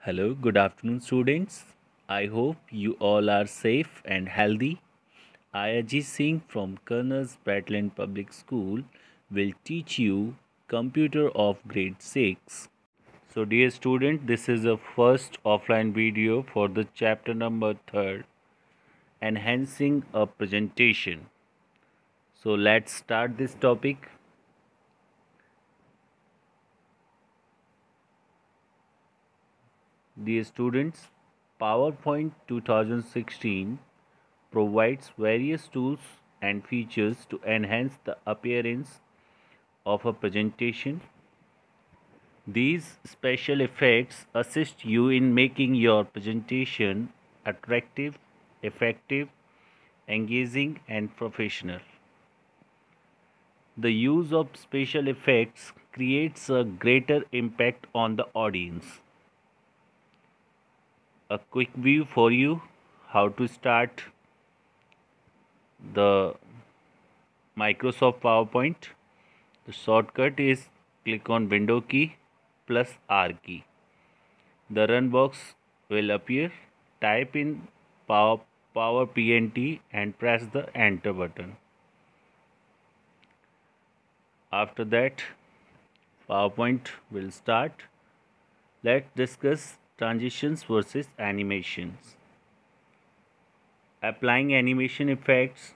Hello, good afternoon, students. I hope you all are safe and healthy. I, Ajit Singh from Colonel's Bratland Public School, will teach you Computer of Grade 6. So, dear student, this is the first offline video for the chapter number 3, Enhancing a Presentation. So, let's start this topic. Dear students, PowerPoint 2016 provides various tools and features to enhance the appearance of a presentation. These special effects assist you in making your presentation attractive, effective, engaging, and professional. The use of special effects creates a greater impact on the audience. A quick view for you how to start the Microsoft PowerPoint. The shortcut is click on Window key plus R key. The run box will appear. Type in Power PNT and press the enter button. After that, PowerPoint will start. Let's discuss transitions versus animations. Applying animation effects.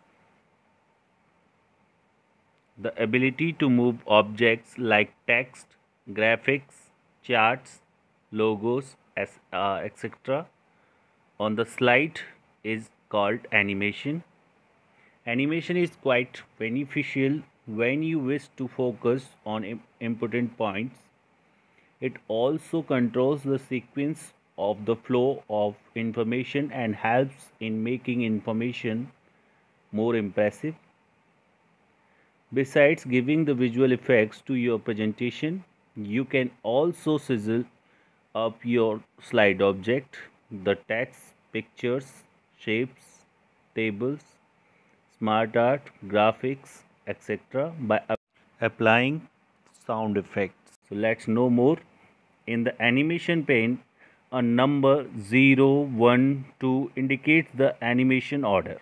The ability to move objects like text, graphics, charts, logos, etc. on the slide is called animation. Animation is quite beneficial when you wish to focus on important points. It also controls the sequence of the flow of information and helps in making information more impressive. Besides giving the visual effects to your presentation, you can also sizzle up your slide object, the text, pictures, shapes, tables, smart art, graphics, etc. by applying sound effects. So let's know more. In the animation pane, a number 0, 1, 2 indicates the animation order.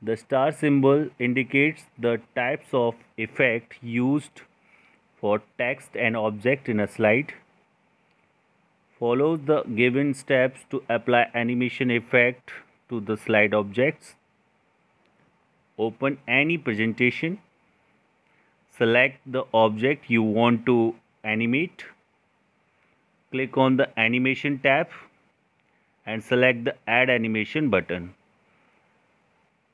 The star symbol indicates the types of effect used for text and object in a slide. Follow the given steps to apply animation effect to the slide objects. Open any presentation. Select the object you want to animate. Click on the animation tab and select the add animation button.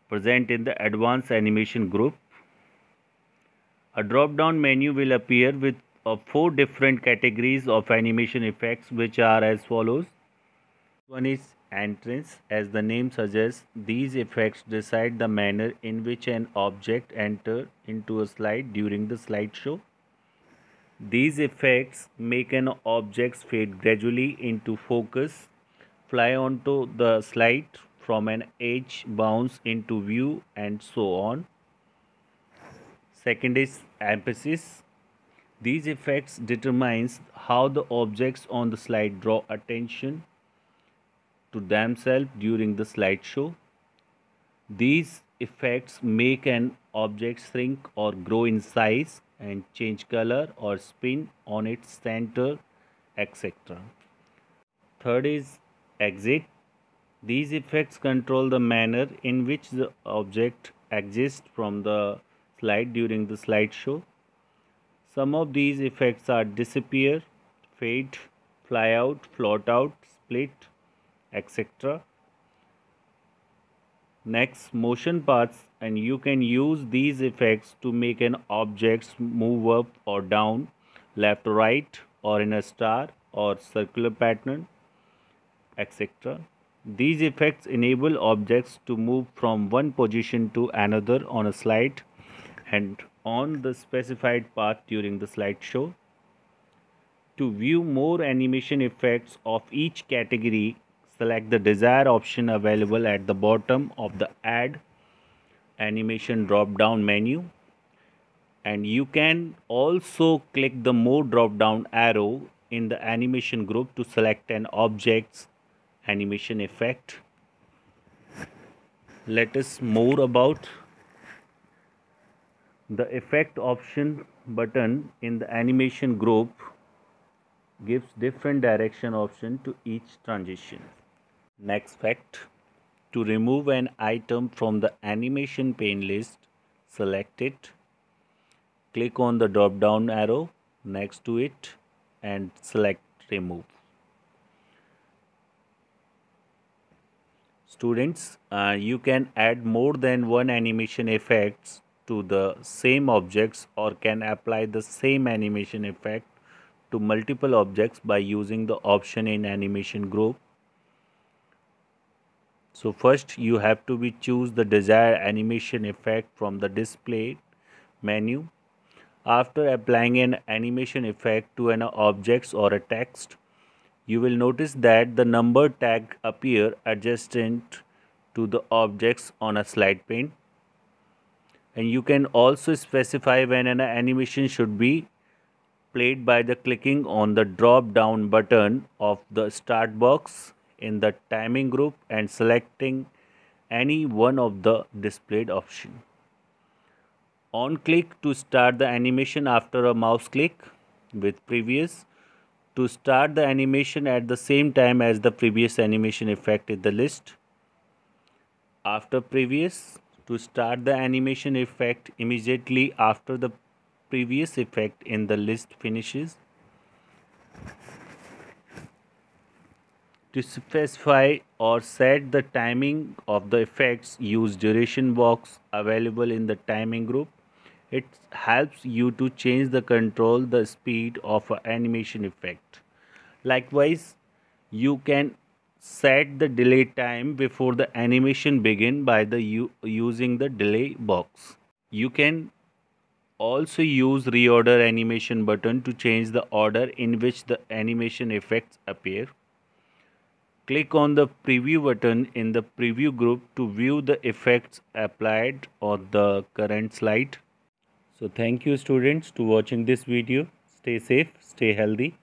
Present in the advanced animation group. A drop down menu will appear with 4 different categories of animation effects, which are as follows. One is entrance. As the name suggests, these effects decide the manner in which an object enters into a slide during the slideshow. These effects make an object fade gradually into focus, fly onto the slide from an edge, bounce into view, and so on. Second is emphasis. These effects determines how the objects on the slide draw attention to themselves during the slideshow. These effects make an object shrink or grow in size and change color or spin on its center, etc. Third is exit. These effects control the manner in which the object exits from the slide during the slideshow. Some of these effects are disappear, fade, fly out, float out, split, etc. Next, motion paths, and you can use these effects to make an object move up or down, left or right, or in a star or circular pattern, etc. These effects enable objects to move from one position to another on a slide and on the specified path during the slideshow. To view more animation effects of each category, select the desired option available at the bottom of the Add Animation drop-down menu, and you can also click the More drop-down arrow in the animation group to select an object's animation effect. Let us more about the effect option button in the animation group gives different direction option to each transition. Next fact, to remove an item from the animation pane list, select it, click on the drop down arrow next to it and select remove. Students, you can add more than one animation effects to the same objects or can apply the same animation effect to multiple objects by using the option in animation group. So first you have to choose the desired animation effect from the display menu. After applying an animation effect to an object or a text, you will notice that the number tag appear adjacent to the objects on a slide pane. And you can also specify when an animation should be played by the clicking on the drop down button of the start box in the timing group and selecting any one of the displayed option. On click to start the animation after a mouse click with previous to start the animation at the same time as the previous animation effect in the list. After previous to start the animation effect immediately after the previous effect in the list finishes. To specify or set the timing of the effects, use duration box available in the timing group. It helps you to change the control the speed of an animation effect. Likewise, you can set the delay time before the animation begin by the using the delay box. You can also use reorder animation button to change the order in which the animation effects appear. Click on the preview button in the preview group to view the effects applied on the current slide. So thank you students to watching this video. Stay safe, stay healthy.